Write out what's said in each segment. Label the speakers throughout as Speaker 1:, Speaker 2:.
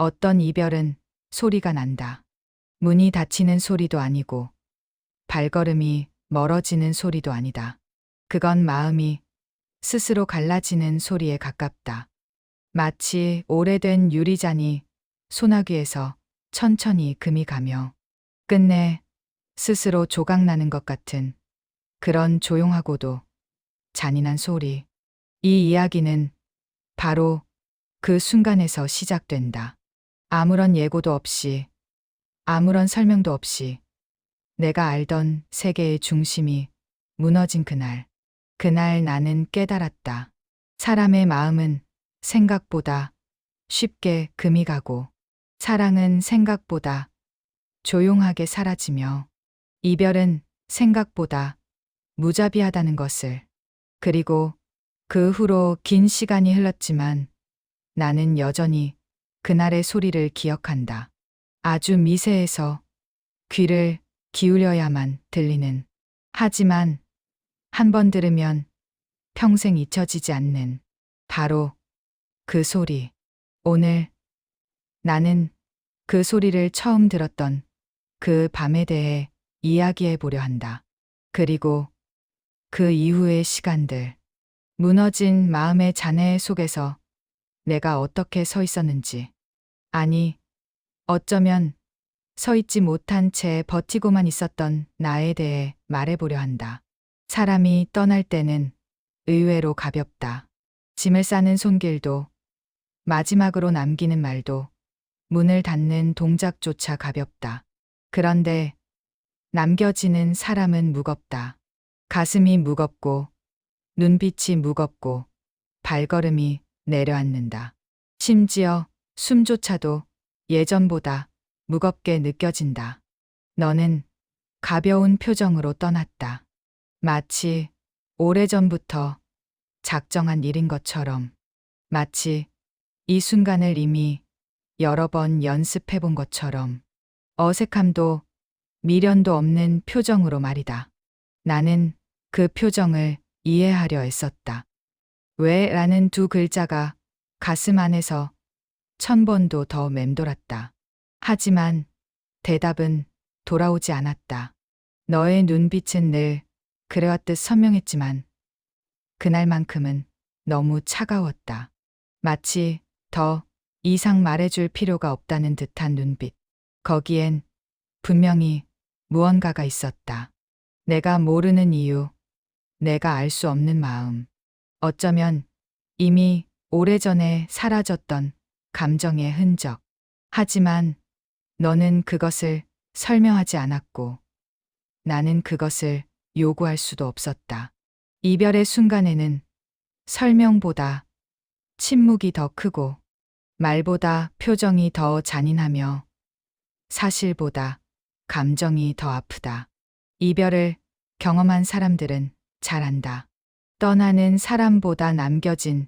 Speaker 1: 어떤 이별은 소리가 난다. 문이 닫히는 소리도 아니고 발걸음이 멀어지는 소리도 아니다. 그건 마음이 스스로 갈라지는 소리에 가깝다. 마치 오래된 유리잔이 소나기에서 천천히 금이 가며 끝내 스스로 조각나는 것 같은 그런 조용하고도 잔인한 소리. 이 이야기는 바로 그 순간에서 시작된다. 아무런 예고도 없이, 아무런 설명도 없이 내가 알던 세계의 중심이 무너진 그날. 그날 나는 깨달았다. 사람의 마음은 생각보다 쉽게 금이 가고 사랑은 생각보다 조용하게 사라지며 이별은 생각보다 무자비하다는 것을. 그리고 그 후로 긴 시간이 흘렀지만 나는 여전히 그날의 소리를 기억한다. 아주 미세해서 귀를 기울여야만 들리는. 하지만 한 번 들으면 평생 잊혀지지 않는 바로 그 소리. 오늘 나는 그 소리를 처음 들었던 그 밤에 대해 이야기해 보려 한다. 그리고 그 이후의 시간들, 무너진 마음의 잔해 속에서 내가 어떻게 서 있었는지, 아니, 어쩌면 서 있지 못한 채 버티고만 있었던 나에 대해 말해보려 한다. 사람이 떠날 때는 의외로 가볍다. 짐을 싸는 손길도, 마지막으로 남기는 말도, 문을 닫는 동작조차 가볍다. 그런데 남겨지는 사람은 무겁다. 가슴이 무겁고, 눈빛이 무겁고, 발걸음이 내려앉는다. 심지어 숨조차도 예전보다 무겁게 느껴진다. 너는 가벼운 표정으로 떠났다. 마치 오래전부터 작정한 일인 것처럼, 마치 이 순간을 이미 여러 번 연습해 본 것처럼, 어색함도 미련도 없는 표정으로 말이다. 나는 그 표정을 이해하려 애썼다. 왜? 라는 두 글자가 가슴 안에서 1000번도 더 맴돌았다. 하지만 대답은 돌아오지 않았다. 너의 눈빛은 늘 그래왔듯 선명했지만 그날만큼은 너무 차가웠다. 마치 더 이상 말해줄 필요가 없다는 듯한 눈빛. 거기엔 분명히 무언가가 있었다. 내가 모르는 이유, 내가 알 수 없는 마음. 어쩌면 이미 오래전에 사라졌던 감정의 흔적. 하지만 너는 그것을 설명하지 않았고 나는 그것을 요구할 수도 없었다. 이별의 순간에는 설명보다 침묵이 더 크고 말보다 표정이 더 잔인하며 사실보다 감정이 더 아프다. 이별을 경험한 사람들은 잘 안다. 떠나는 사람보다 남겨진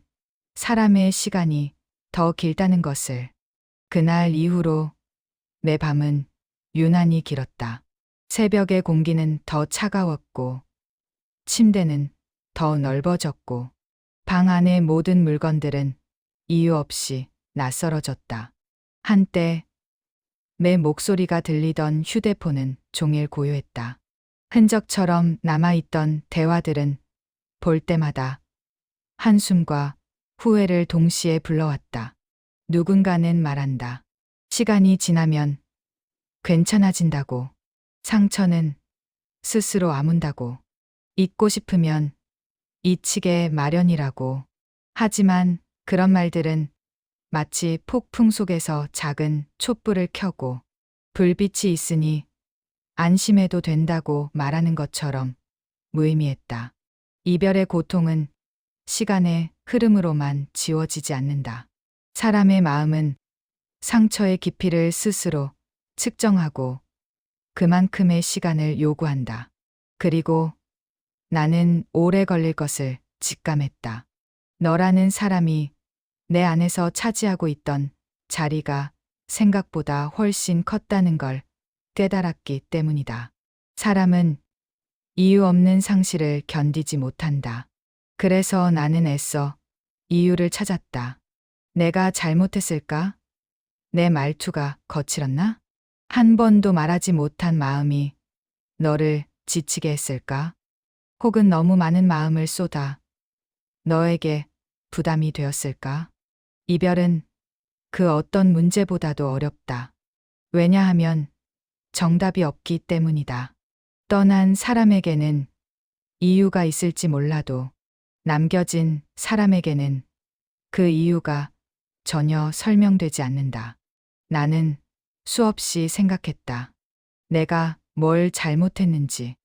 Speaker 1: 사람의 시간이 더 길다는 것을. 그날 이후로 내 밤은 유난히 길었다. 새벽의 공기는 더 차가웠고 침대는 더 넓어졌고 방 안의 모든 물건들은 이유 없이 낯설어졌다. 한때 내 목소리가 들리던 휴대폰은 종일 고요했다. 흔적처럼 남아있던 대화들은 볼 때마다 한숨과 후회를 동시에 불러왔다. 누군가는 말한다. 시간이 지나면 괜찮아진다고. 상처는 스스로 아문다고. 잊고 싶으면 잊히게 마련이라고. 하지만 그런 말들은 마치 폭풍 속에서 작은 촛불을 켜고 불빛이 있으니 안심해도 된다고 말하는 것처럼 무의미했다. 이별의 고통은 시간의 흐름으로만 지워지지 않는다. 사람의 마음은 상처의 깊이를 스스로 측정하고 그만큼의 시간을 요구한다. 그리고 나는 오래 걸릴 것을 직감했다. 너라는 사람이 내 안에서 차지하고 있던 자리가 생각보다 훨씬 컸다는 걸 깨달았기 때문이다. 사람은 이유 없는 상실을 견디지 못한다. 그래서 나는 애써 이유를 찾았다. 내가 잘못했을까? 내 말투가 거칠었나? 한 번도 말하지 못한 마음이 너를 지치게 했을까? 혹은 너무 많은 마음을 쏟아 너에게 부담이 되었을까? 이별은 그 어떤 문제보다도 어렵다. 왜냐하면 정답이 없기 때문이다. 떠난 사람에게는 이유가 있을지 몰라도 남겨진 사람에게는 그 이유가 전혀 설명되지 않는다. 나는 수없이 생각했다. 내가 뭘 잘못했는지.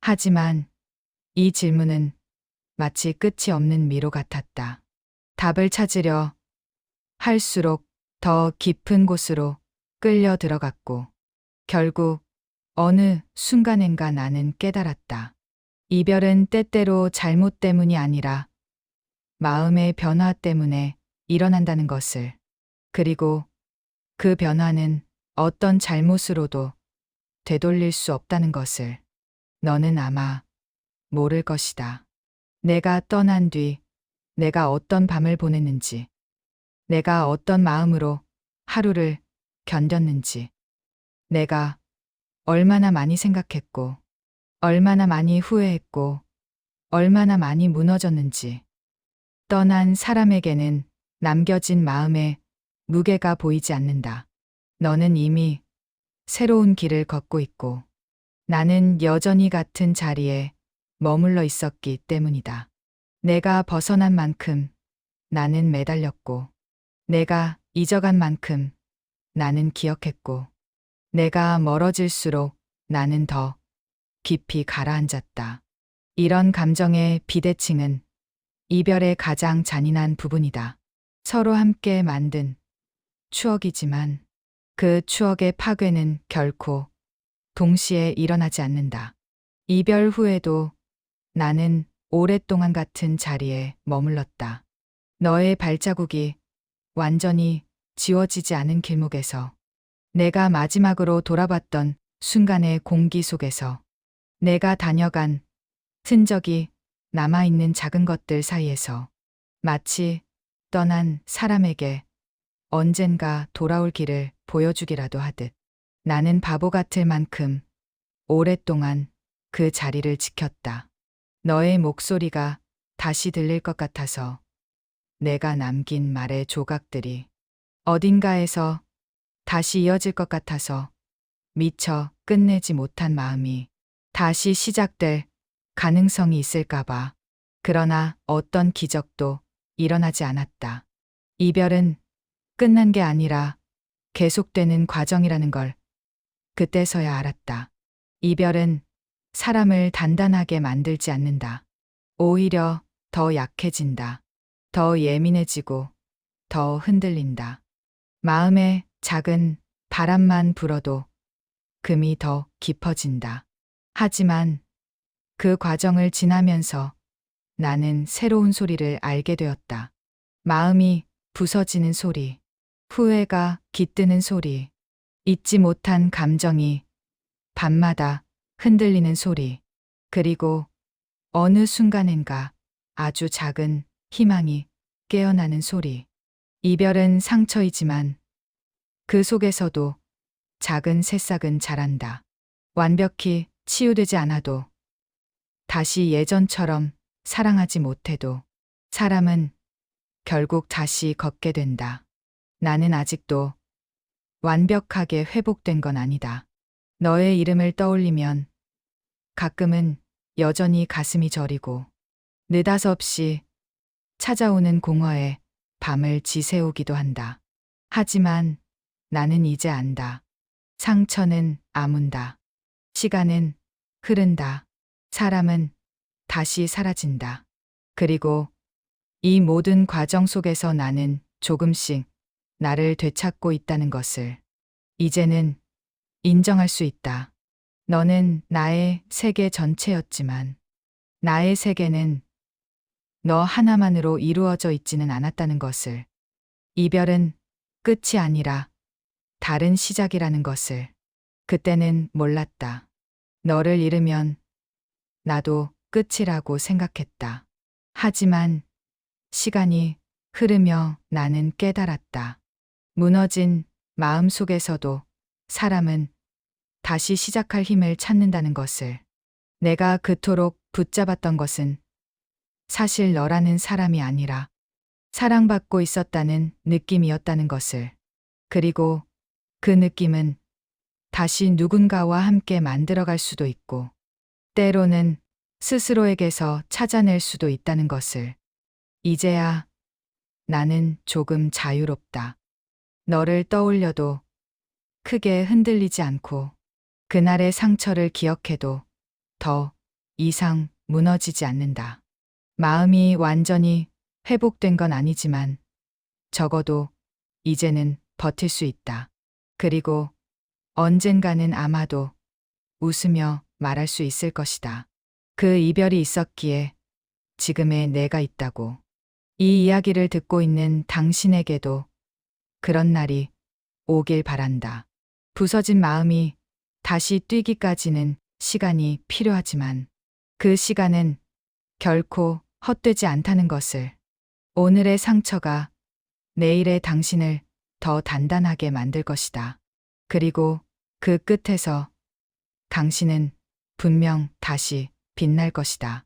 Speaker 1: 하지만 이 질문은 마치 끝이 없는 미로 같았다. 답을 찾으려 할수록 더 깊은 곳으로 끌려 들어갔고, 결국 어느 순간엔가 나는 깨달았다. 이별은 때때로 잘못 때문이 아니라 마음의 변화 때문에 일어난다는 것을. 그리고 그 변화는 어떤 잘못으로도 되돌릴 수 없다는 것을. 너는 아마 모를 것이다. 내가 떠난 뒤 내가 어떤 밤을 보냈는지, 내가 어떤 마음으로 하루를 견뎠는지, 내가 얼마나 많이 생각했고, 얼마나 많이 후회했고, 얼마나 많이 무너졌는지. 떠난 사람에게는 남겨진 마음에 무게가 보이지 않는다. 너는 이미 새로운 길을 걷고 있고, 나는 여전히 같은 자리에 머물러 있었기 때문이다. 내가 벗어난 만큼 나는 매달렸고, 내가 잊어간 만큼 나는 기억했고, 내가 멀어질수록 나는 더 깊이 가라앉았다. 이런 감정의 비대칭은 이별의 가장 잔인한 부분이다. 서로 함께 만든 추억이지만 그 추억의 파괴는 결코 동시에 일어나지 않는다. 이별 후에도 나는 오랫동안 같은 자리에 머물렀다. 너의 발자국이 완전히 지워지지 않은 길목에서, 내가 마지막으로 돌아봤던 순간의 공기 속에서, 내가 다녀간 흔적이 남아있는 작은 것들 사이에서, 마치 떠난 사람에게 언젠가 돌아올 길을 보여주기라도 하듯 나는 바보 같을 만큼 오랫동안 그 자리를 지켰다. 너의 목소리가 다시 들릴 것 같아서, 내가 남긴 말의 조각들이 어딘가에서 다시 이어질 것 같아서, 미처 끝내지 못한 마음이 다시 시작될 가능성이 있을까봐. 그러나 어떤 기적도 일어나지 않았다. 이별은 끝난 게 아니라 계속되는 과정이라는 걸 그때서야 알았다. 이별은 사람을 단단하게 만들지 않는다. 오히려 더 약해진다. 더 예민해지고 더 흔들린다. 마음에 작은 바람만 불어도 금이 더 깊어진다. 하지만 그 과정을 지나면서 나는 새로운 소리를 알게 되었다. 마음이 부서지는 소리, 후회가 깃드는 소리, 잊지 못한 감정이 밤마다 흔들리는 소리, 그리고 어느 순간엔가 아주 작은 희망이 깨어나는 소리. 이별은 상처이지만 그 속에서도 작은 새싹은 자란다. 완벽히 치유되지 않아도, 다시 예전처럼 사랑하지 못해도 사람은 결국 다시 걷게 된다. 나는 아직도 완벽하게 회복된 건 아니다. 너의 이름을 떠올리면 가끔은 여전히 가슴이 저리고, 느닷없이 찾아오는 공허에 밤을 지새우기도 한다. 하지만 나는 이제 안다. 상처는 아문다. 시간은 흐른다. 사람은 다시 사라진다. 그리고 이 모든 과정 속에서 나는 조금씩 나를 되찾고 있다는 것을 이제는 인정할 수 있다. 너는 나의 세계 전체였지만 나의 세계는 너 하나만으로 이루어져 있지는 않았다는 것을. 이별은 끝이 아니라 다른 시작이라는 것을 그때는 몰랐다. 너를 잃으면 나도 끝이라고 생각했다. 하지만 시간이 흐르며 나는 깨달았다. 무너진 마음속에서도 사람은 다시 시작할 힘을 찾는다는 것을. 내가 그토록 붙잡았던 것은 사실 너라는 사람이 아니라 사랑받고 있었다는 느낌이었다는 것을. 그리고 그 느낌은 다시 누군가와 함께 만들어갈 수도 있고, 때로는 스스로에게서 찾아낼 수도 있다는 것을. 이제야 나는 조금 자유롭다. 너를 떠올려도 크게 흔들리지 않고, 그날의 상처를 기억해도 더 이상 무너지지 않는다. 마음이 완전히 회복된 건 아니지만 적어도 이제는 버틸 수 있다. 그리고 언젠가는 아마도 웃으며 말할 수 있을 것이다. 그 이별이 있었기에 지금의 내가 있다고. 이 이야기를 듣고 있는 당신에게도 그런 날이 오길 바란다. 부서진 마음이 다시 뛰기까지는 시간이 필요하지만 그 시간은 결코 헛되지 않다는 것을. 오늘의 상처가 내일의 당신을 더 단단하게 만들 것이다. 그리고 그 끝에서 당신은 분명 다시 빛날 것이다.